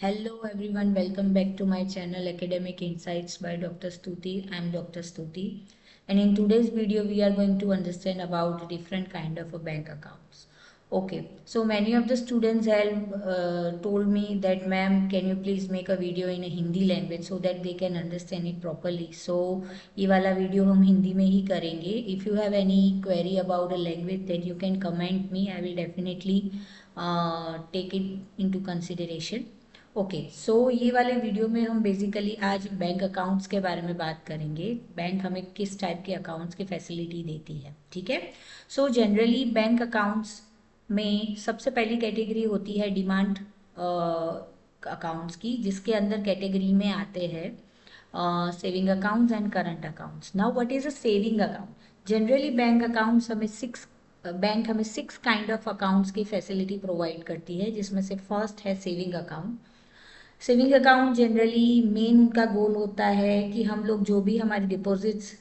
Hello everyone, welcome back to my channel Academic Insights by Dr. Stuti. I am Dr. Stuti, and in today's video we are going to understand about different kind of a bank accounts. Okay, so many of the students have told me that ma'am, can you please make a video in a Hindi language so that they can understand it properly. So ये वाला video हम हिंदी में ही करेंगे. If you have any query about a language, then you can comment me. I will definitely take it into consideration. Okay so ये वाले video में हम basically आज बैंक अकाउंट्स के बारे में बात करेंगे. बैंक हमें किस टाइप के अकाउंट्स की फैसिलिटी देती है. ठीक है. सो जनरली बैंक अकाउंट्स में सबसे पहली कैटेगरी होती है डिमांड अकाउंट्स की, जिसके अंदर कैटेगरी में आते हैं saving accounts and current accounts. Now what is a saving account? Generally bank हमें सिक्स काइंड ऑफ अकाउंट्स की फैसिलिटी प्रोवाइड करती है, जिसमें से फर्स्ट है saving account. Saving account generally main उनका गोल होता है कि हम लोग जो भी हमारे डिपॉजिट्स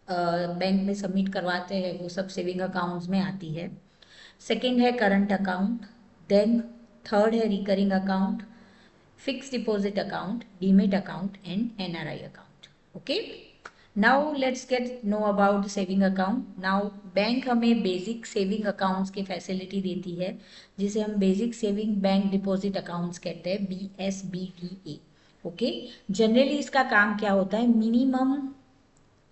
बैंक में सबमिट करवाते हैं वो सब सेविंग अकाउंट्स में आती है. सेकंड है करंट अकाउंट. देन थर्ड है recurring account, fix deposit account, demat account and NRI account. Okay, now let's get know about saving account. Now bank हमें बेसिक सेविंग अकाउंट्स की फैसिलिटी देती है, जिसे हम basic saving bank deposit accounts कहते हैं, BSBDA. Okay, generally इसका काम क्या होता है? मिनिमम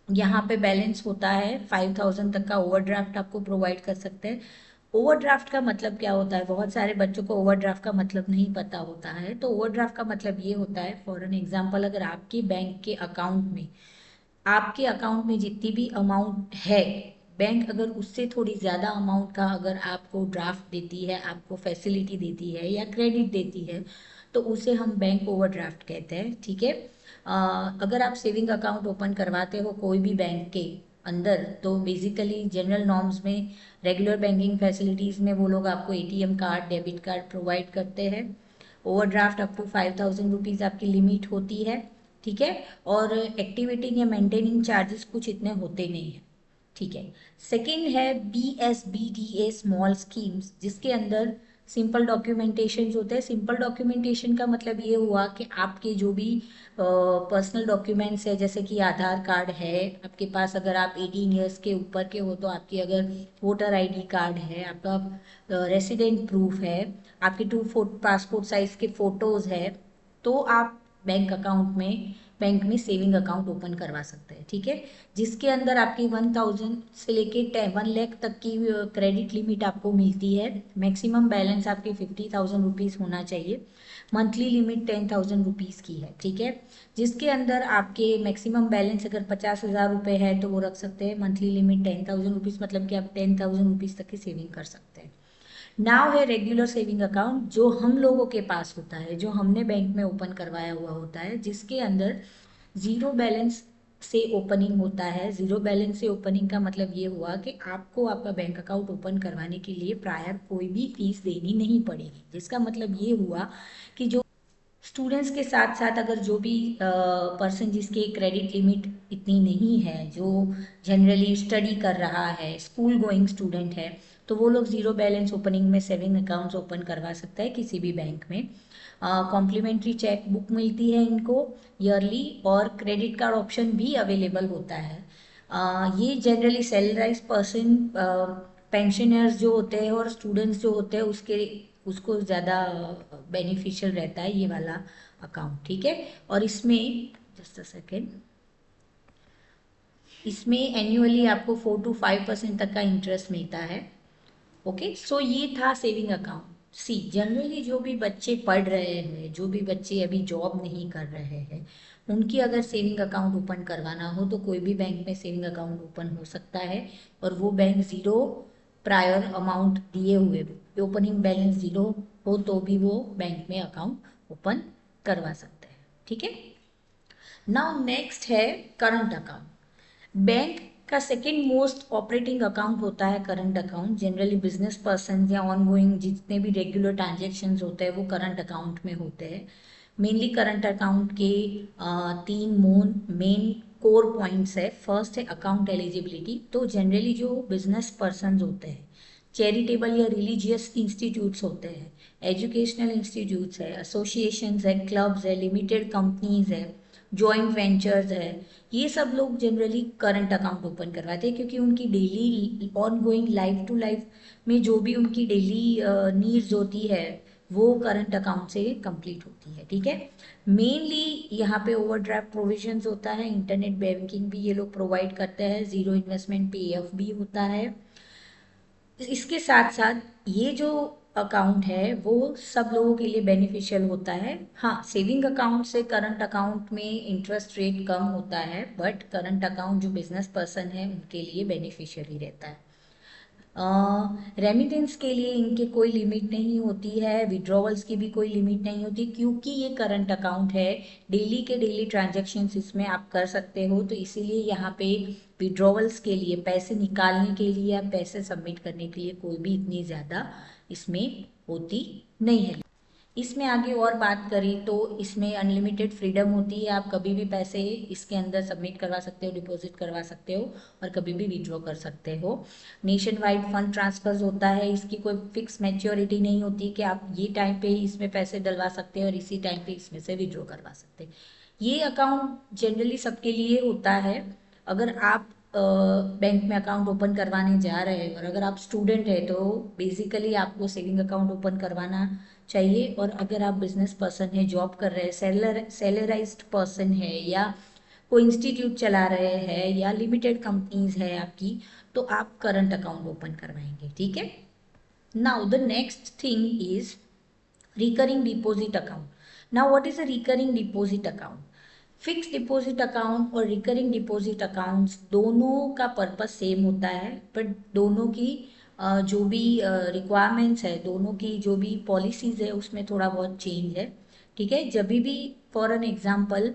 यहाँ पे बैलेंस होता है 5,000 तक का ओवरड्राफ्ट आपको प्रोवाइड कर सकते हैं. ओवरड्राफ्ट का मतलब क्या होता है? बहुत सारे बच्चों को ओवरड्राफ्ट का मतलब नहीं पता होता है. तो ओवरड्राफ्ट का मतलब ये होता है, फॉर एन एग्जांपल, अगर आपके अकाउंट में जितनी भी अमाउंट है, बैंक अगर उससे थोड़ी ज़्यादा अमाउंट का अगर आपको ड्राफ्ट देती है, आपको फैसिलिटी देती है या क्रेडिट देती है, तो उसे हम बैंक ओवरड्राफ्ट कहते हैं. ठीक है. अगर आप सेविंग अकाउंट ओपन करवाते हो कोई भी बैंक के अंदर, तो बेसिकली जनरल नॉर्म्स में रेगुलर बैंकिंग फैसिलिटीज़ में वो लोग आपको ATM card, debit card provide करते हैं. ओवरड्राफ्ट अप टू 5,000 रुपीज़ आपकी लिमिट होती है. ठीक है. और एक्टिविटी या मेंटेनिंग चार्जेस कुछ इतने होते नहीं हैं. ठीक है. सेकंड है BSBDA स्मॉल स्कीम्स, जिसके अंदर सिंपल डॉक्यूमेंटेशन होते हैं. सिंपल डॉक्यूमेंटेशन का मतलब ये हुआ कि आपके जो भी पर्सनल डॉक्यूमेंट्स है, जैसे कि आधार कार्ड है आपके पास, अगर आप 18 ईयर्स के ऊपर के हो तो आपकी अगर वोटर ID कार्ड है, आपका रेसिडेंट प्रूफ है, आपके 2 पासपोर्ट साइज के फोटोज़ है, तो आप बैंक में सेविंग अकाउंट ओपन करवा सकते हैं. ठीक है. जिसके अंदर आपकी 1,000 से लेके 1 लाख तक की क्रेडिट लिमिट आपको मिलती है. मैक्सिमम बैलेंस आपके 50,000 रुपीज़ होना चाहिए. मंथली लिमिट 10,000 रुपीज़ की है. ठीक है. जिसके अंदर आपके मैक्सिमम बैलेंस अगर 50,000 रुपये है तो वो रख सकते हैं. मंथली लिमिट 10,000 रुपीज़, मतलब कि आप 10,000 रुपीज़ तक की सेविंग कर सकते हैं. नाव है रेगुलर सेविंग अकाउंट, जो हम लोगों के पास होता है, जो हमने बैंक में ओपन करवाया हुआ होता है, जिसके अंदर ज़ीरो बैलेंस से ओपनिंग होता है. ज़ीरो बैलेंस से ओपनिंग का मतलब ये हुआ कि आपको आपका बैंक अकाउंट ओपन करवाने के लिए प्रायर कोई भी फीस देनी नहीं पड़ेगी. जिसका मतलब ये हुआ कि जो स्टूडेंट्स के साथ साथ अगर जो भी पर्सन जिसके क्रेडिट लिमिट इतनी नहीं है, जो जनरली स्टडी कर रहा है, स्कूल गोइंग स्टूडेंट है, तो वो लोग ज़ीरो बैलेंस ओपनिंग में सेविंग अकाउंट्स ओपन करवा सकता है किसी भी बैंक में. कॉम्प्लीमेंट्री चेक बुक मिलती है इनको ईयरली, और क्रेडिट कार्ड ऑप्शन भी अवेलेबल होता है. ये जनरली सैलराइज पर्सन, पेंशनर्स जो होते हैं और स्टूडेंट्स जो होते हैं उसको ज़्यादा बेनिफिशियल रहता है ये वाला अकाउंट. ठीक है. और इसमें जस्ट अ सेकेंड, इसमें एनुअली आपको 4 to 5% तक का इंटरेस्ट मिलता है. ओके, सो ये था सेविंग अकाउंट. जनरली जो भी बच्चे पढ़ रहे हैं, जो भी बच्चे अभी जॉब नहीं कर रहे हैं, उनकी अगर सेविंग अकाउंट ओपन करवाना हो तो कोई भी बैंक में सेविंग अकाउंट ओपन हो सकता है. और वो बैंक ज़ीरो प्रायर अमाउंट दिए हुए, ओपनिंग बैलेंस ज़ीरो हो तो भी वो बैंक में अकाउंट ओपन करवा सकते हैं. ठीक है. नाउ नेक्स्ट है करंट अकाउंट. बैंक का सेकेंड मोस्ट ऑपरेटिंग अकाउंट होता है current account. Generally business person या ऑन गोइंग जितने भी रेगुलर ट्रांजेक्शन्स होते हैं वो करंट अकाउंट में होते हैं. मेनली करंट अकाउंट के 3 मेन कोर पॉइंट्स है. फर्स्ट है अकाउंट एलिजिबिलिटी. तो जनरली जो बिजनेस पर्सन होते हैं, चैरिटेबल या रिलीजियस इंस्टीट्यूट्स होते हैं, एजुकेशनल इंस्टीट्यूट्स है, एसोसिएशंस है, क्लब्स है, लिमिटेड कंपनीज है, जॉइंट वेंचर्स है, ये सब लोग जनरली करंट अकाउंट ओपन करवाते हैं क्योंकि उनकी daily on going life to life में जो भी उनकी डेली नीड्स होती है वो करंट अकाउंट से कंप्लीट होती है। ठीक है, मेनली यहाँ पे ओवरड्राफ्ट प्रोविजंस होता है, इंटरनेट बैंकिंग भी ये लोग प्रोवाइड करते हैं, जीरो इन्वेस्टमेंट पीएफ भी होता है। इसके साथ साथ ये जो अकाउंट है वो सब लोगों के लिए बेनिफिशियल होता है। हाँ, सेविंग अकाउंट से करंट अकाउंट में इंटरेस्ट रेट कम होता है, बट करंट अकाउंट जो बिजनेस पर्सन है उनके लिए बेनिफिशियल ही रहता है। रेमिटेंस के लिए इनके कोई लिमिट नहीं होती है, विड्रॉवल्स की भी कोई लिमिट नहीं होती क्योंकि ये करंट अकाउंट है, डेली के डेली ट्रांजैक्शंस इसमें आप कर सकते हो, तो इसीलिए यहाँ पे विड्रॉवल्स के लिए, पैसे निकालने के लिए या पैसे सबमिट करने के लिए कोई भी इतनी ज़्यादा इसमें होती नहीं है। इसमें आगे और बात करें तो इसमें अनलिमिटेड फ्रीडम होती है, आप कभी भी पैसे इसके अंदर सबमिट करवा सकते हो, डिपॉजिट करवा सकते हो और कभी भी विड्रॉ कर सकते हो। नेशन वाइड फंड ट्रांसफर्स होता है, इसकी कोई फिक्स मैच्योरिटी नहीं होती कि आप ये टाइम पे ही इसमें पैसे डलवा सकते हैं और इसी टाइम पे इसमें से विड्रॉ करवा सकते हैं। ये अकाउंट जनरली सबके लिए होता है। अगर आप बैंक में अकाउंट ओपन करवाने जा रहे हैं और अगर आप स्टूडेंट है तो बेसिकली आपको सेविंग अकाउंट ओपन करवाना चाहिए, और अगर आप बिजनेस पर्सन है, जॉब कर रहे हैं, सैलराइज्ड पर्सन है या कोई इंस्टीट्यूट चला रहे हैं या लिमिटेड कंपनीज है आपकी, तो आप करंट अकाउंट ओपन करवाएंगे। ठीक है, now the next thing is recurring deposit account। now what is a recurring deposit account? Fix deposit account और रिकरिंग डिपॉजिट अकाउंट्स दोनों का पर्पस सेम होता है, बट दोनों की जो भी रिक्वायरमेंट्स है, दोनों की जो भी पॉलिसीज है उसमें थोड़ा बहुत चेंज है। ठीक है, जब भी for an example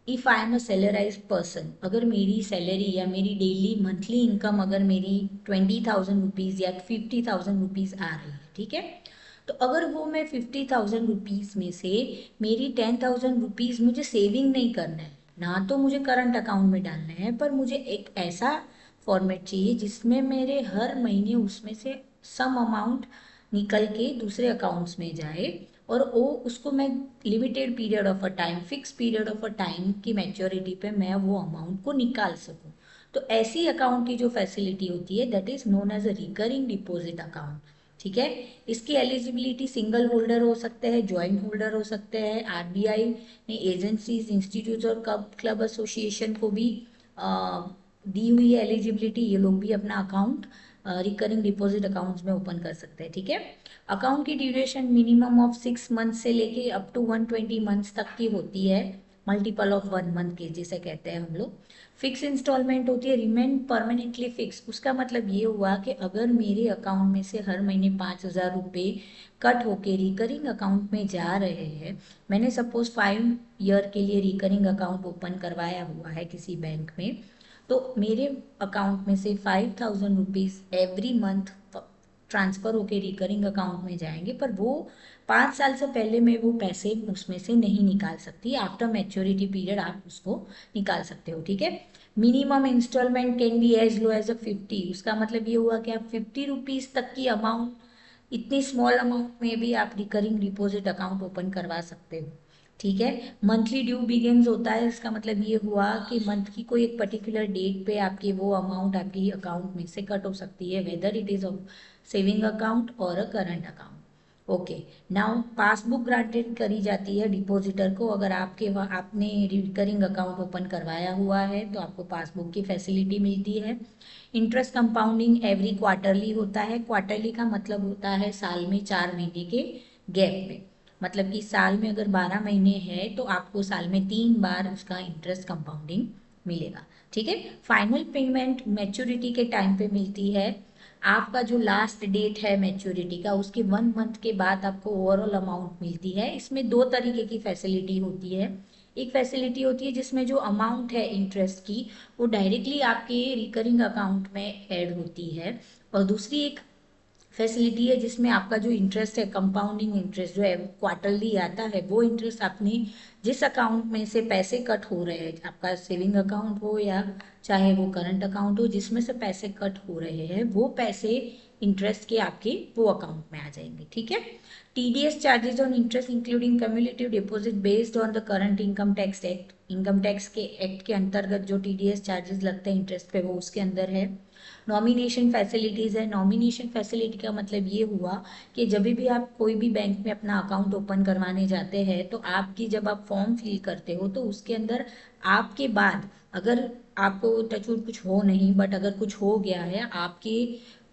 if I am a salaried person, अगर मेरी सैलरी या मेरी डेली मंथली इनकम अगर मेरी 20,000 रुपीज़ या 50,000 रुपीज़ आ रही है, ठीक है, तो अगर वो मैं 50,000 रुपीज़ में से मेरी 10,000 रुपीज़ मुझे सेविंग नहीं करना है, ना तो मुझे करंट अकाउंट में डालना है, पर मुझे एक ऐसा फॉर्मेट चाहिए जिसमें मेरे हर महीने उसमें से सम अमाउंट निकल के दूसरे अकाउंट्स में जाए और वो उसको मैं limited period of a time, fix period of a time की मैच्योरिटी पे मैं वो अमाउंट को निकाल सकूं। तो ऐसी अकाउंट की जो फैसिलिटी होती है that is known as a recurring deposit account. ठीक है, इसकी एलिजिबिलिटी सिंगल होल्डर हो सकते हैं, ज्वाइंट होल्डर हो सकते हैं। आरबीआई ने एजेंसीज, इंस्टीट्यूट और क्लब एसोसिएशन को भी दी हुई है एलिजिबिलिटी, ये लोग भी अपना अकाउंट रिकरिंग डिपॉजिट अकाउंट्स में ओपन कर सकते हैं। ठीक है, अकाउंट की ड्यूरेशन मिनिमम ऑफ 6 मंथ से लेके अप टू 120 मंथ्स तक की होती है, मल्टीपल ऑफ 1 मंथ के जिसे कहते हैं हम लोग। फिक्स इंस्टॉलमेंट होती है, रिमेन परमानेंटली फिक्स। उसका मतलब ये हुआ कि अगर मेरे अकाउंट में से हर महीने 5,000 रुपये कट होके रिकरिंग अकाउंट में जा रहे हैं, मैंने सपोज 5 ईयर के लिए रिकरिंग अकाउंट ओपन करवाया हुआ है किसी बैंक में, तो मेरे अकाउंट में से 5,000 रुपीज़ एवरी मंथ ट्रांसफ़र होके रिकरिंग अकाउंट में जाएंगे, पर वो 5 साल से पहले मैं वो पैसे उसमें से नहीं निकाल सकती। आफ्टर मैच्योरिटी पीरियड आप उसको निकाल सकते हो। ठीक है, minimum instalment can be as low as a 50। उसका मतलब ये हुआ कि आप 50 रुपीज़ तक की अमाउंट, इतनी स्मॉल अमाउंट में भी आप रिकरिंग डिपॉजिट अकाउंट ओपन करवा सकते हो। ठीक है, मंथली ड्यू बिगिंस होता है, इसका मतलब ये हुआ कि मंथ की कोई एक पर्टिकुलर डेट पे आपकी वो अमाउंट आपकी अकाउंट में से कट हो सकती है, whether it is of saving account और a current account. Okay, now passbook granted करी जाती है डिपॉजिटर को। अगर आपने रिकरिंग अकाउंट ओपन करवाया हुआ है तो आपको पासबुक की फैसिलिटी मिलती है। इंटरेस्ट कंपाउंडिंग एवरी क्वार्टरली होता है। क्वार्टरली का मतलब होता है साल में 4 महीने के गैप में, मतलब कि साल में अगर 12 महीने हैं तो आपको साल में 3 बार उसका इंटरेस्ट कंपाउंडिंग मिलेगा। ठीक है, फाइनल पेमेंट मैच्योरिटी के टाइम पे मिलती है। आपका जो लास्ट डेट है मैच्योरिटी का उसके 1 मंथ के बाद आपको ओवरऑल अमाउंट मिलती है। इसमें दो तरीके की फैसिलिटी होती है। एक फैसिलिटी होती है जिसमें जो अमाउंट है इंटरेस्ट की वो डायरेक्टली आपके रिकरिंग अकाउंट में ऐड होती है, और दूसरी एक फैसिलिटी है जिसमें आपका जो इंटरेस्ट है, कंपाउंडिंग इंटरेस्ट जो है क्वार्टरली आता है, वो इंटरेस्ट आपने जिस अकाउंट में से पैसे कट हो रहे हैं, आपका सेविंग अकाउंट हो या चाहे वो करंट अकाउंट हो, जिसमें से पैसे कट हो रहे हैं वो पैसे इंटरेस्ट के आपके वो अकाउंट में आ जाएंगे, ठीक है। TDS charges on interest including cumulative deposit based on the current income tax act, income tax के एक्ट के अंतर्गत जो TDS चार्जेस लगते हैं इंटरेस्ट पे वो उसके अंदर है। नॉमिनेशन फैसिलिटीज़ है। नॉमिनेशन फैसिलिटी का मतलब ये हुआ कि जब भी आप कोई भी बैंक में अपना अकाउंट ओपन करवाने जाते हैं तो आपकी जब आप फॉर्म फिल करते हो तो उसके अंदर आपके बाद अगर आपको टचवुड कुछ हो नहीं, बट अगर कुछ हो गया है आपके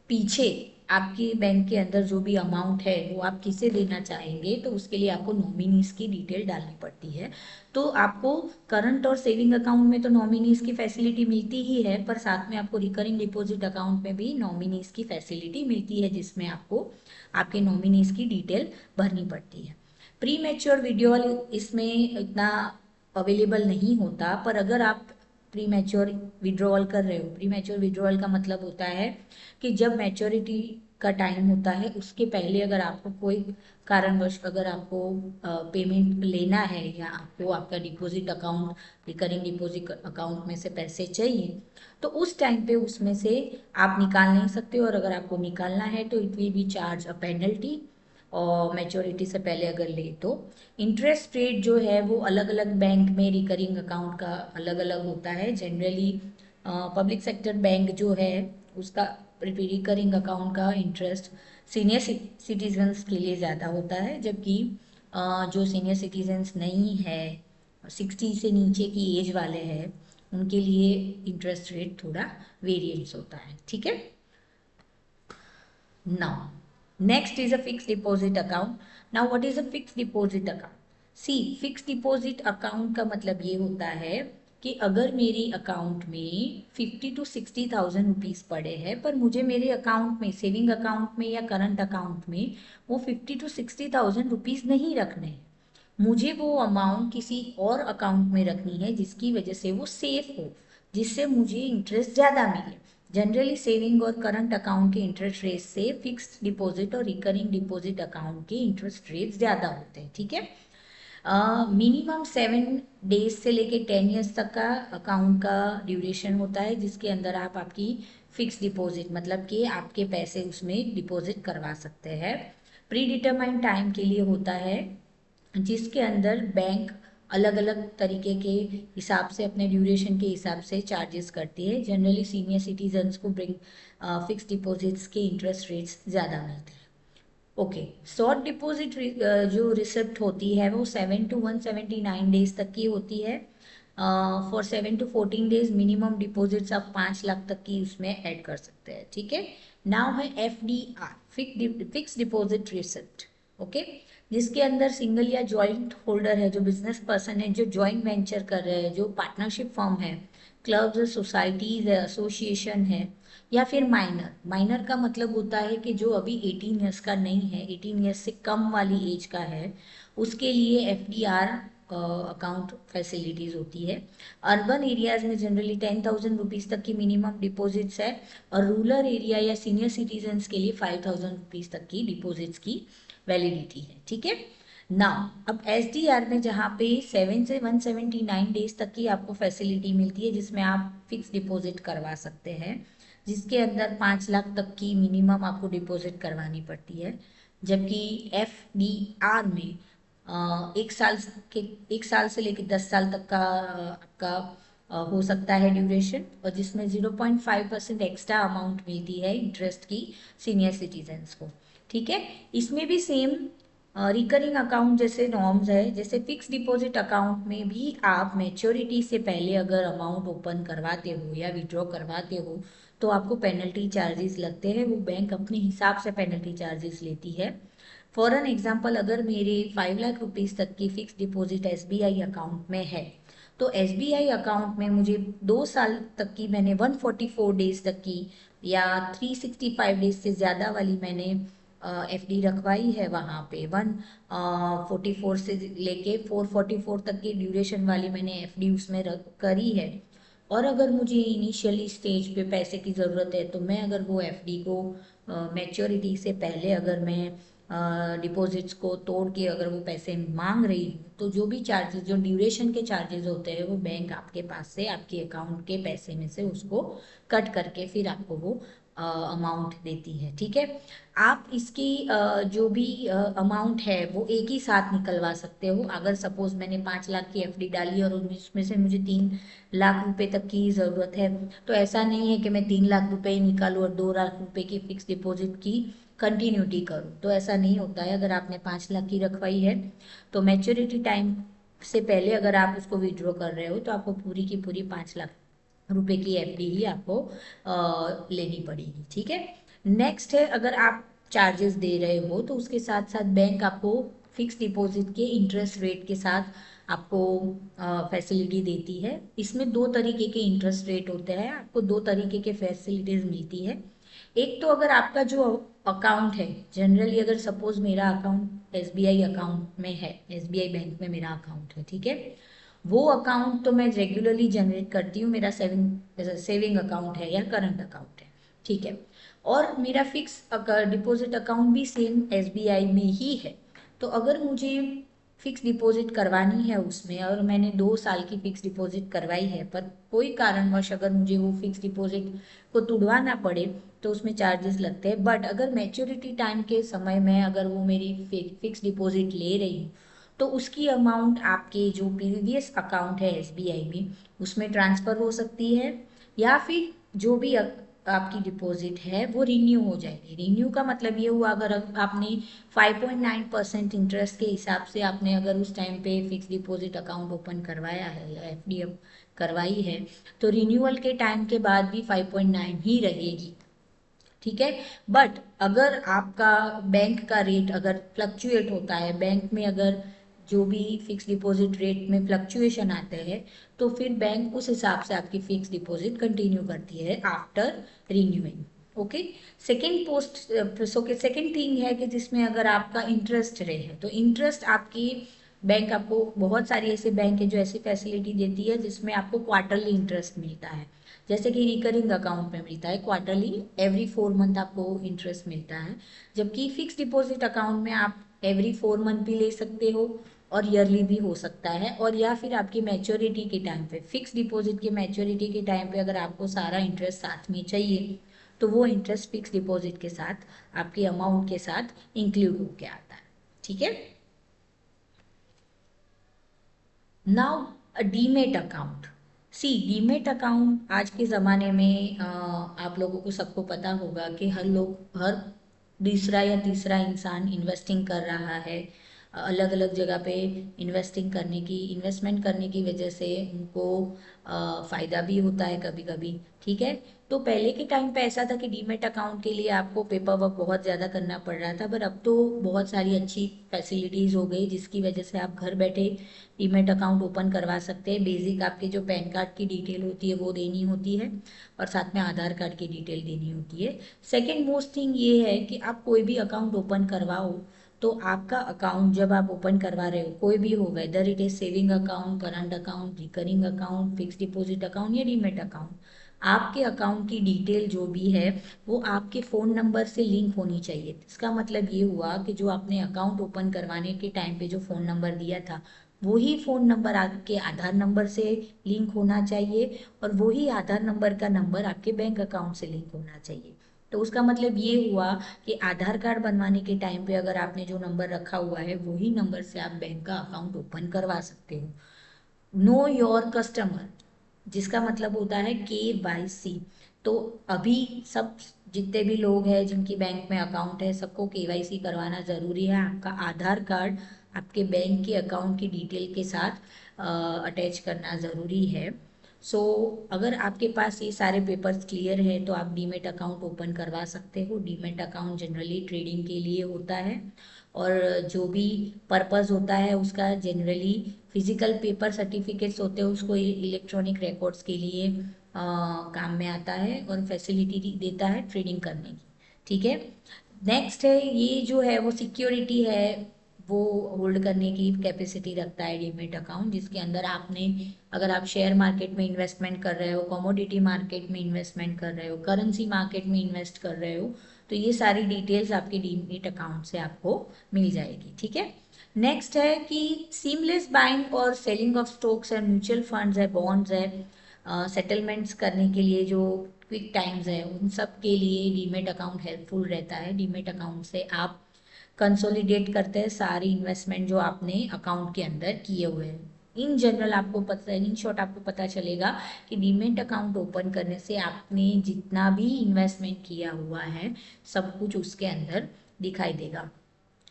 पीछे, आपके बैंक के अंदर जो भी अमाउंट है वो आप किसे देना चाहेंगे, तो उसके लिए आपको नॉमिनीज की डिटेल डालनी पड़ती है। तो आपको करंट और सेविंग अकाउंट में तो नॉमिनीज की फैसिलिटी मिलती ही है, पर साथ में आपको रिकरिंग डिपॉजिट अकाउंट में भी नॉमिनीज की फैसिलिटी मिलती है, जिसमें आपको आपके नॉमिनीज की डिटेल भरनी पड़ती है। प्री मैच्योर विड्रॉल इसमें इतना अवेलेबल नहीं होता, पर अगर आप प्री मैच्योर विड्रॉल कर रहे हो, प्री मैच्योर विड्रॉल का मतलब होता है कि जब मैच्योरिटी का टाइम होता है उसके पहले अगर आपको कोई कारणवश अगर आपको पेमेंट लेना है या आपको आपका deposit account, recurring deposit account में से पैसे चाहिए, तो उस टाइम पे उसमें से आप निकाल नहीं सकते, और अगर आपको निकालना है तो it will be charge a penalty, और मैच्योरिटी से पहले अगर ले तो। इंटरेस्ट रेट जो है वो अलग अलग बैंक में रिकरिंग अकाउंट का अलग अलग होता है। जनरली पब्लिक सेक्टर बैंक जो है उसका रिकरिंग अकाउंट का इंटरेस्ट सीनियर सिटीजन्स के लिए ज़्यादा होता है, जबकि जो सीनियर सिटीजन्स नहीं है, 60 से नीचे की एज वाले हैं, उनके लिए इंटरेस्ट रेट थोड़ा वेरिएंस होता है, ठीक है। Now, next is a fixed deposit account. Now, what is a fixed deposit account? See, fixed deposit account का मतलब ये होता है कि अगर मेरी अकाउंट में 50 to 60,000 रुपीज़ पड़े हैं, पर मुझे मेरे अकाउंट में, सेविंग अकाउंट में या करंट अकाउंट में वो 50 to 60,000 रुपीज़ नहीं रखने हैं, मुझे वो अमाउंट किसी और अकाउंट में रखनी है जिसकी वजह से वो सेफ हो, जिससे मुझे इंटरेस्ट ज़्यादा मिले। जनरली सेविंग और करंट अकाउंट के इंटरेस्ट रेट से फिक्स्ड डिपॉजिट और रिकरिंग डिपॉजिट अकाउंट के इंटरेस्ट रेट ज़्यादा होते हैं, ठीक है। मिनिमम 7 डेज से लेके 10 ईयर्स तक का अकाउंट का ड्यूरेशन होता है, जिसके अंदर आप आपकी फिक्स डिपॉजिट मतलब कि आपके पैसे उसमें डिपॉजिट करवा सकते हैं। प्री डिटरमाइंड टाइम के लिए होता है, जिसके अंदर बैंक अलग अलग तरीके के हिसाब से अपने ड्यूरेशन के हिसाब से चार्जेस करती है। जनरली सीनियर सिटीजन्स को फिक्स डिपॉजिट्स के इंटरेस्ट रेट्स ज़्यादा मिलते हैं। ओके, शॉर्ट डिपॉजिट जो रिसिप्ट होती है वो 7 to 179 डेज तक की होती है। For 7 to 14 days minimum deposits आप 5 लाख तक की उसमें ऐड कर सकते हैं, ठीक है। नाउ है FDR, fix deposit receipt, okay, जिसके अंदर सिंगल या जॉइंट होल्डर है, जो बिजनेस पर्सन है, जो जॉइंट वेंचर कर रहे हैं, जो पार्टनरशिप फर्म है, क्लब्स, सोसाइटीज है, एसोसिएशन है, या फिर माइनर। माइनर का मतलब होता है कि जो अभी 18 ईयर्स का नहीं है, 18 ईयर्स से कम वाली एज का है, उसके लिए FDR अकाउंट फैसिलिटीज़ होती है। अर्बन एरियाज़ में जनरली 10,000 रुपीज़ तक की मिनिमम डिपॉजिट्स है, और रूरल एरिया या सीनियर सिटीजन्स के लिए 5,000 रुपीज़ तक की डिपॉजिट्स की वैलिडिटी है, ठीक है। नाउ अब SDR में जहाँ पे 7 से 179 डेज तक की आपको फैसिलिटी मिलती है, जिसमें आप फिक्स डिपॉजिट करवा सकते हैं, जिसके अंदर 5 लाख तक की मिनिमम आपको डिपॉजिट करवानी पड़ती है। जबकि FDR में 1 साल के 1 साल से लेकर 10 साल तक का आपका हो सकता है ड्यूरेशन, और जिसमें 0.5% एक्स्ट्रा अमाउंट मिलती है इंटरेस्ट की सीनियर सिटीजन्स को, ठीक है। इसमें भी सेम रिकरिंग अकाउंट जैसे नॉर्म्स है, जैसे फिक्स डिपॉजिट अकाउंट में भी आप मैच्योरिटी से पहले अगर अमाउंट ओपन करवाते हो या विड्रॉ करवाते हो तो आपको पेनल्टी चार्जेस लगते हैं, वो बैंक अपने हिसाब से पेनल्टी चार्जेस लेती है। फॉर एन एग्जाम्पल, अगर मेरे 5 लाख रुपीज़ तक की फिक्स डिपॉजिट SBI अकाउंट में है, तो SBI अकाउंट में मुझे 2 साल तक की, मैंने 144 डेज तक की या 365 डेज से ज़्यादा वाली मैंने FD रखवाई है, वहाँ पे 144 से लेके 444 तक की ड्यूरेशन वाली मैंने FD उसमें करी है। और अगर मुझे इनिशियली स्टेज पे पैसे की ज़रूरत है, तो मैं अगर वो FD को मैच्योरिटी से पहले अगर मैं डिपॉजिट्स को तोड़ के अगर वो पैसे मांग रही हूँ, तो जो भी चार्जेस, जो ड्यूरेशन के चार्जेस होते हैं, वो बैंक आपके पास से आपके अकाउंट के पैसे में से उसको कट करके फिर आपको वो अमाउंट देती है। ठीक है, आप इसकी जो भी अमाउंट है वो एक ही साथ निकलवा सकते हो। अगर सपोज मैंने 5 लाख की एफडी डाली और उसमें से मुझे 3 लाख रुपए तक की ज़रूरत है, तो ऐसा नहीं है कि मैं 3 लाख रुपए निकालूँ और 2 लाख रुपए की फिक्स डिपॉजिट की कंटिन्यूटी करूँ, तो ऐसा नहीं होता है। अगर आपने 5 लाख की रखवाई है तो मैच्योरिटी टाइम से पहले अगर आप उसको विड्रॉ कर रहे हो तो आपको पूरी की पूरी 5 लाख रुपए की एफडी ही आपको लेनी पड़ेगी। ठीक है, नेक्स्ट है, अगर आप चार्जेस दे रहे हो तो उसके साथ साथ बैंक आपको फिक्स डिपॉजिट के इंटरेस्ट रेट के साथ आपको फैसिलिटी देती है। इसमें 2 तरीके के इंटरेस्ट रेट होते हैं, आपको 2 तरीके के फैसिलिटीज मिलती है। एक तो अगर आपका जो अकाउंट है, जनरली अगर सपोज मेरा अकाउंट एसबीआई अकाउंट में है, एसबीआई बैंक में मेरा अकाउंट है, ठीक है, वो अकाउंट तो मैं रेगुलरली जनरेट करती हूँ, मेरा सेविंग अकाउंट है या करंट अकाउंट है। ठीक है, और मेरा फिक्स डिपॉजिट अकाउंट भी सेम एसबीआई में ही है। तो अगर मुझे फिक्स डिपॉजिट करवानी है उसमें और मैंने 2 साल की फिक्स डिपॉजिट करवाई है, पर कोई कारणवश अगर मुझे वो फिक्स डिपॉजिट को तुड़वाना पड़े तो उसमें चार्जेस लगते हैं। बट अगर मैच्योरिटी टाइम के समय में अगर वो मेरी फिक्स डिपॉजिट ले रही हूँ तो उसकी अमाउंट आपके जो प्रीवियस अकाउंट है एसबीआई में उसमें ट्रांसफ़र हो सकती है, या फिर जो भी आपकी डिपॉजिट है वो रिन्यू हो जाएगी। रिन्यू का मतलब ये हुआ, अगर आपने 5.9% इंटरेस्ट के हिसाब से आपने अगर उस टाइम पे फिक्स डिपॉजिट अकाउंट ओपन करवाया है या एफडी करवाई है, तो रिन्यूअल के टाइम के बाद भी 5.9 ही रहेगी। ठीक है, बट अगर आपका बैंक का रेट अगर फ्लक्चुएट होता है, बैंक में अगर जो भी फिक्स डिपॉजिट रेट में फ्लक्चुएशन आते हैं, तो फिर बैंक उस हिसाब से आपकी फिक्स डिपॉजिट कंटिन्यू करती है after renewing. Okay, second thing है कि जिसमें अगर आपका इंटरेस्ट रहे, तो इंटरेस्ट आपकी बैंक आपको, बहुत सारी ऐसे बैंक है जो ऐसी फैसिलिटी देती है जिसमें आपको क्वार्टरली इंटरेस्ट मिलता है। जैसे कि रिकरिंग अकाउंट में मिलता है क्वार्टरली, एवरी 4 मंथ आपको इंटरेस्ट मिलता है, जबकि फिक्स डिपॉजिट अकाउंट में आप एवरी 4 मंथ भी ले सकते हो और ईयरली भी हो सकता है, और या फिर आपकी मैच्योरिटी के टाइम पे, फिक्स डिपॉजिट के मैच्योरिटी के टाइम पे अगर आपको सारा इंटरेस्ट साथ में चाहिए तो वो इंटरेस्ट फिक्स डिपॉजिट के साथ आपकी अमाउंट के साथ इंक्लूड होके आता है। ठीक है, नाउ डीमेट अकाउंट। सी, डीमेट अकाउंट आज के ज़माने में आप लोगों को सबको पता होगा कि हर दूसरा या तीसरा इंसान इन्वेस्टिंग कर रहा है। अलग अलग जगह पे इन्वेस्टमेंट करने की वजह से उनको फ़ायदा भी होता है कभी कभी। ठीक है, तो पहले के टाइम पे ऐसा था कि डीमेट अकाउंट के लिए आपको पेपर वर्क बहुत ज़्यादा करना पड़ रहा था, पर अब तो बहुत सारी अच्छी फैसिलिटीज़ हो गई जिसकी वजह से आप घर बैठे डीमेट अकाउंट ओपन करवा सकते हैं। बेसिक आपके जो पैन कार्ड की डिटेल होती है वो देनी होती है और साथ में आधार कार्ड की डिटेल देनी होती है। सेकेंड मोस्ट थिंग ये है कि आप कोई भी अकाउंट ओपन करवाओ तो आपका अकाउंट जब आप ओपन करवा रहे हो, कोई भी हो, whether it is saving account, current account, recurring account, fix deposit account या डीमेट अकाउंट, आपके अकाउंट की डिटेल जो भी है वो आपके फ़ोन नंबर से लिंक होनी चाहिए। इसका मतलब ये हुआ कि जो आपने अकाउंट ओपन करवाने के टाइम पे जो फ़ोन नंबर दिया था वही फ़ोन नंबर आपके आधार नंबर से लिंक होना चाहिए और वही आधार नंबर का नंबर आपके बैंक अकाउंट से लिंक होना चाहिए। तो उसका मतलब ये हुआ कि आधार कार्ड बनवाने के टाइम पे अगर आपने जो नंबर रखा हुआ है वही नंबर से आप बैंक का अकाउंट ओपन करवा सकते हो। नो योर कस्टमर, जिसका मतलब होता है KYC। तो अभी सब जितने भी लोग हैं जिनकी बैंक में अकाउंट है सबको KYC करवाना ज़रूरी है। आपका आधार कार्ड आपके बैंक के अकाउंट की डिटेल के साथ अटैच करना ज़रूरी है। अगर आपके पास ये सारे पेपर्स क्लियर है तो आप डीमेट अकाउंट ओपन करवा सकते हो। डीमेट अकाउंट जनरली ट्रेडिंग के लिए होता है और जो भी पर्पस होता है उसका जनरली फिजिकल पेपर सर्टिफिकेट्स होते हैं उसको इलेक्ट्रॉनिक रिकॉर्ड्स के लिए काम में आता है और फैसिलिटी देता है ट्रेडिंग करने की। ठीक है, नेक्स्ट है, ये जो है वो सिक्योरिटी है, वो होल्ड करने की कैपेसिटी रखता है डीमेट अकाउंट, जिसके अंदर आपने, अगर आप शेयर मार्केट में इन्वेस्टमेंट कर रहे हो, कमोडिटी मार्केट में इन्वेस्टमेंट कर रहे हो, करेंसी मार्केट में इन्वेस्ट कर रहे हो, तो ये सारी डिटेल्स आपके डीमेट अकाउंट से आपको मिल जाएगी। ठीक है, नेक्स्ट है कि सीमलेस बाइंग और सेलिंग ऑफ स्टॉक्स है, म्यूचुअल फंड्स है, बॉन्ड्स है, सेटलमेंट्स करने के लिए जो क्विक टाइम्स है, उन सब के लिए डीमेट अकाउंट हेल्पफुल रहता है। डीमेट अकाउंट से आप कंसोलिडेट करते हैं सारी इन्वेस्टमेंट जो आपने अकाउंट के अंदर किए हुए हैं। इन जनरल आपको पता, इन शॉर्ट आपको पता चलेगा कि डीमेट अकाउंट ओपन करने से आपने जितना भी इन्वेस्टमेंट किया हुआ है सब कुछ उसके अंदर दिखाई देगा।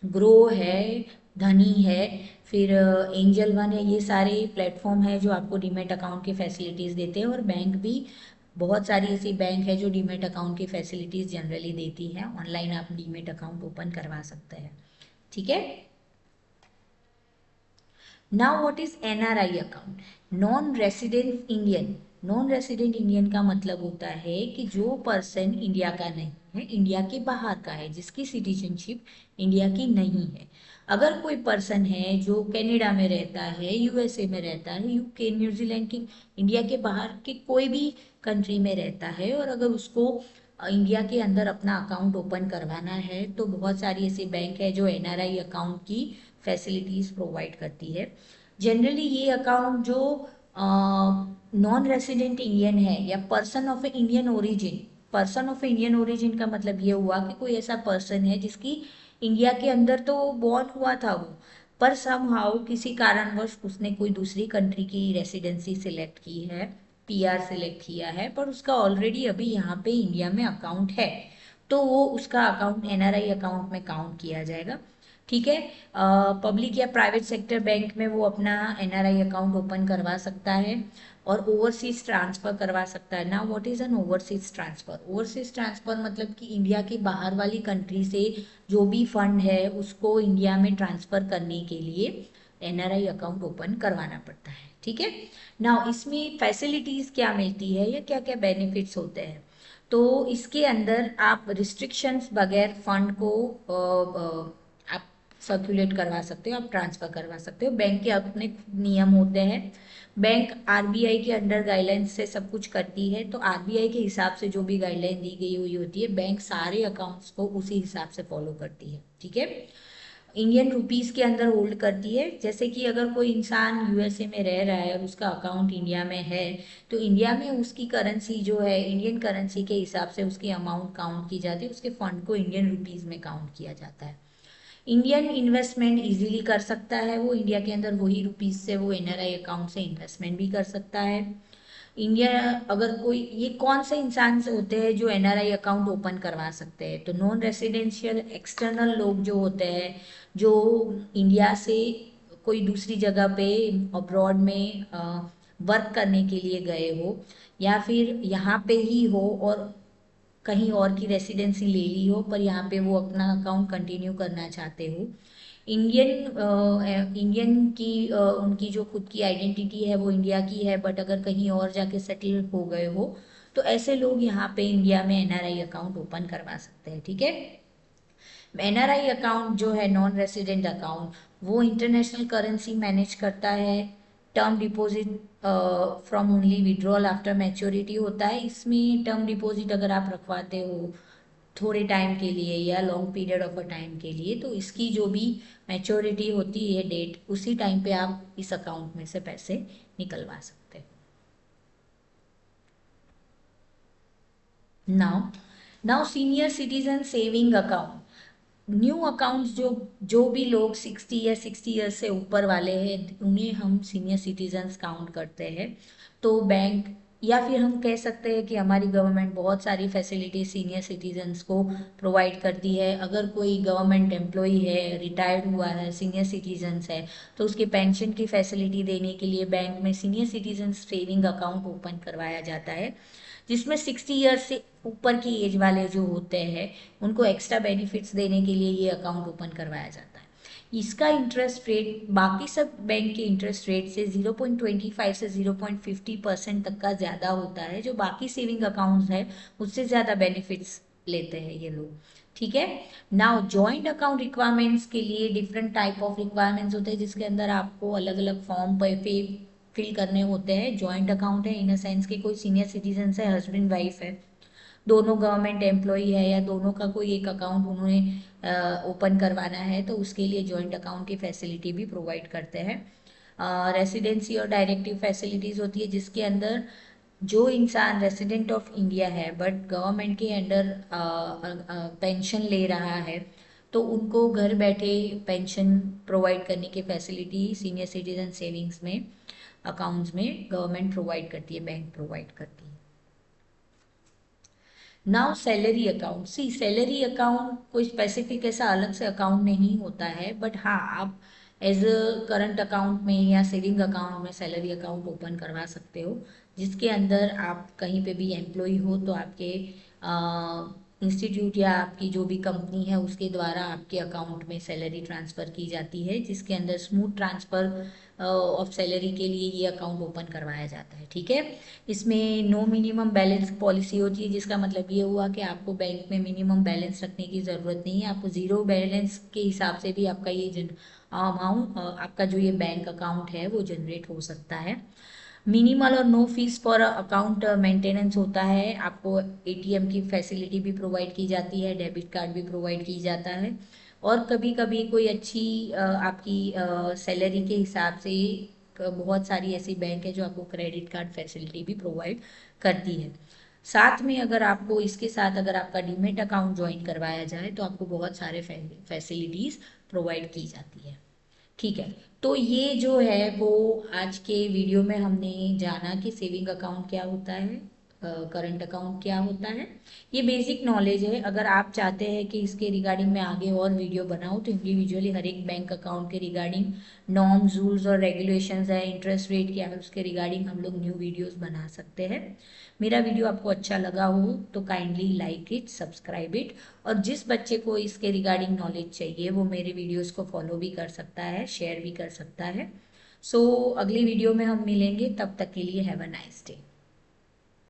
ग्रो है, धनी है, फिर एंजल वन है, ये सारे प्लेटफॉर्म है जो आपको डीमेट अकाउंट की फैसिलिटीज़ देते हैं। और बैंक भी बहुत सारी ऐसी बैंक है जो डीमेट अकाउंट की फैसिलिटीज़ जनरली देती हैं। ऑनलाइन आप डीमेट अकाउंट ओपन करवा सकते हैं, ठीक है। Now what is NRI account? Non resident Indian. Non resident Indian का मतलब होता है कि जो पर्सन इंडिया का नहीं है, इंडिया के बाहर का है, जिसकी सिटीजनशिप इंडिया की नहीं है। अगर कोई पर्सन है जो कनाडा में रहता है, यूएसए में रहता है, यूके, न्यूजीलैंड की, इंडिया के बाहर के कोई भी कंट्री में रहता है, और अगर उसको इंडिया के अंदर अपना अकाउंट ओपन करवाना है, तो बहुत सारी ऐसी बैंक है जो एनआरआई अकाउंट की फैसिलिटीज़ प्रोवाइड करती है। जनरली ये अकाउंट जो नॉन रेसिडेंट इंडियन है या person of Indian origin, person of Indian origin का मतलब ये हुआ कि कोई ऐसा पर्सन है जिसकी इंडिया के अंदर तो बॉर्न हुआ था वो, पर समहाउ किसी कारणवश उसने कोई दूसरी कंट्री की रेसिडेंसी सिलेक्ट की है, पीआर सिलेक्ट किया है, पर उसका ऑलरेडी अभी यहाँ पे इंडिया में अकाउंट है, तो वो उसका अकाउंट एनआरआई अकाउंट में काउंट किया जाएगा, ठीक है। पब्लिक या प्राइवेट सेक्टर बैंक में वो अपना एनआरआई अकाउंट ओपन करवा सकता है और ओवरसीज ट्रांसफ़र करवा सकता है। Now what is an overseas transfer? Overseas transfer मतलब कि इंडिया के बाहर वाली कंट्री से जो भी फंड है उसको इंडिया में ट्रांसफ़र करने के लिए एनआरआई अकाउंट ओपन करवाना पड़ता है, ठीक है। नाउ इसमें फैसिलिटीज़ क्या मिलती है या क्या क्या बेनिफिट्स होते हैं? तो इसके अंदर आप रिस्ट्रिक्शंस बगैर फंड को आप सर्कुलेट करवा सकते हो, आप ट्रांसफ़र करवा सकते हो। बैंक के अपने नियम होते हैं। बैंक आरबीआई के अंडर गाइडलाइंस से सब कुछ करती है, तो आरबीआई के हिसाब से जो भी गाइडलाइन दी गई हुई होती है, बैंक सारे अकाउंट्स को उसी हिसाब से फॉलो करती है, ठीक है। इंडियन रुपीस के अंदर होल्ड करती है। जैसे कि अगर कोई इंसान यूएसए में रह रहा है और उसका अकाउंट इंडिया में है, तो इंडिया में उसकी करेंसी जो है इंडियन करेंसी के हिसाब से उसकी अमाउंट काउंट की जाती है, उसके फंड को इंडियन रुपीस में काउंट किया जाता है। इंडियन इन्वेस्टमेंट इजीली कर सकता है, वो इंडिया के अंदर वही रुपीस से वो एनआरआई अकाउंट से इन्वेस्टमेंट भी कर सकता है। इंडिया, अगर कोई, ये कौन से इंसान से होते हैं जो एनआरआई अकाउंट ओपन करवा सकते हैं? तो नॉन रेसिडेंशियल एक्सटर्नल लोग जो होते हैं, जो इंडिया से कोई दूसरी जगह पे अब्रॉड में वर्क करने के लिए गए हो, या फिर यहाँ पे ही हो और कहीं और की रेसिडेंसी ले ली हो पर यहाँ पे वो अपना अकाउंट कंटिन्यू करना चाहते हो। इंडियन की उनकी जो खुद की आइडेंटिटी है वो इंडिया की है, बट अगर कहीं और जाके सेटल हो गए हो, तो ऐसे लोग यहाँ पे इंडिया में एनआरआई अकाउंट ओपन करवा सकते हैं, ठीक है। एनआरआई अकाउंट जो है नॉन रेसिडेंट अकाउंट, वो इंटरनेशनल करेंसी मैनेज करता है। Term deposit from only withdrawal after maturity होता है। इसमें टर्म डिपॉजिट अगर आप रखवाते हो थोड़े टाइम के लिए या long period of a time के लिए, तो इसकी जो भी मैच्योरिटी होती है डेट, उसी टाइम पे आप इस अकाउंट में से पैसे निकलवा सकते हो। Now now senior citizen saving account. New accounts जो भी लोग 60 या 60 ईयर्स से ऊपर वाले हैं, उन्हें हम सीनियर सिटीजन्स काउंट करते हैं। तो बैंक, या फिर हम कह सकते हैं कि हमारी गवर्नमेंट बहुत सारी फैसिलिटी सीनियर सिटीजन्स को प्रोवाइड करती है। अगर कोई गवर्नमेंट एम्प्लॉई है, रिटायर्ड हुआ है, सीनियर सिटीजन्स है, तो उसके पेंशन की फैसिलिटी देने के लिए बैंक में senior citizen saving account open करवाया जाता है, जिसमें 60 ईयर्स से ऊपर की एज वाले जो होते हैं उनको एक्स्ट्रा बेनिफिट्स देने के लिए ये अकाउंट ओपन करवाया जाता है। इसका इंटरेस्ट रेट बाकी सब बैंक के इंटरेस्ट रेट से 0.25 से 0.50% तक का ज़्यादा होता है। जो बाकी सेविंग अकाउंट्स है उससे ज़्यादा बेनिफिट्स लेते हैं ये लोग, ठीक है। नाउ जॉइंट अकाउंट रिक्वायरमेंट्स के लिए डिफरेंट टाइप ऑफ रिक्वायरमेंट्स होते हैं, जिसके अंदर आपको अलग अलग फॉर्म पे फिल करने होते हैं। जॉइंट अकाउंट है इन अ सेंस कि कोई सीनियर सिटीजन है, हस्बैंड वाइफ है, दोनों गवर्नमेंट एम्प्लॉई है, या दोनों का कोई एक अकाउंट उन्होंने ओपन करवाना है, तो उसके लिए जॉइंट अकाउंट की फैसिलिटी भी प्रोवाइड करते हैं। रेसिडेंसी और डायरेक्टिव फैसिलिटीज़ होती है, जिसके अंदर जो इंसान रेसिडेंट ऑफ इंडिया है बट गवर्नमेंट के अंडर पेंशन ले रहा है, तो उनको घर बैठे पेंशन प्रोवाइड करने की फैसिलिटी सीनियर सिटीजन सेविंग्स में अकाउंट्स में गवर्नमेंट प्रोवाइड करती है, बैंक प्रोवाइड करती है। नाउ सैलरी अकाउंट, सी सैलरी अकाउंट कोई स्पेसिफिक ऐसा अलग से अकाउंट नहीं होता है, बट हाँ आप एज अ करंट अकाउंट में या सेविंग अकाउंट में सैलरी अकाउंट ओपन करवा सकते हो, जिसके अंदर आप कहीं पे भी एम्प्लॉय हो तो आपके इंस्टीट्यूट या आपकी जो भी कंपनी है उसके द्वारा आपके अकाउंट में सैलरी ट्रांसफ़र की जाती है, जिसके अंदर स्मूथ ट्रांसफ़र ऑफ सैलरी के लिए ये अकाउंट ओपन करवाया जाता है। ठीक है, इसमें नो मिनिमम बैलेंस पॉलिसी होती है, जिसका मतलब ये हुआ कि आपको बैंक में मिनिमम बैलेंस रखने की ज़रूरत नहीं है, आपको ज़ीरो बैलेंस के हिसाब से भी आपका ये अमाउंट आपका जो ये बैंक अकाउंट है वो जनरेट हो सकता है। मिनिमल और no fees for account maintenance होता है, आपको एटीएम की फैसिलिटी भी प्रोवाइड की जाती है, डेबिट कार्ड भी प्रोवाइड की जाता है, और कभी कभी कोई अच्छी आपकी सैलरी के हिसाब से बहुत सारी ऐसी बैंक है जो आपको क्रेडिट कार्ड फैसिलिटी भी प्रोवाइड करती है। साथ में अगर आपको इसके साथ अगर आपका डीमेट अकाउंट ज्वाइन करवाया जाए तो आपको बहुत सारे फैसिलिटीज़ प्रोवाइड की जाती है। ठीक है, तो ये जो है वो आज के वीडियो में हमने जाना कि सेविंग अकाउंट क्या होता है, करंट अकाउंट क्या होता है। ये बेसिक नॉलेज है, अगर आप चाहते हैं कि इसके रिगार्डिंग मैं आगे और वीडियो बनाऊँ तो इंडिविजुअली हर एक बैंक अकाउंट के रिगार्डिंग नॉर्म्स रूल्स और रेगुलेशंस है, इंटरेस्ट रेट क्या है, उसके रिगार्डिंग हम लोग न्यू वीडियोस बना सकते हैं। मेरा वीडियो आपको अच्छा लगा हो तो kindly like it, subscribe it, और जिस बच्चे को इसके रिगार्डिंग नॉलेज चाहिए वो मेरे वीडियोस को फॉलो भी कर सकता है, शेयर भी कर सकता है। सो अगली वीडियो में हम मिलेंगे, तब तक के लिए हैव अ नाइस डे।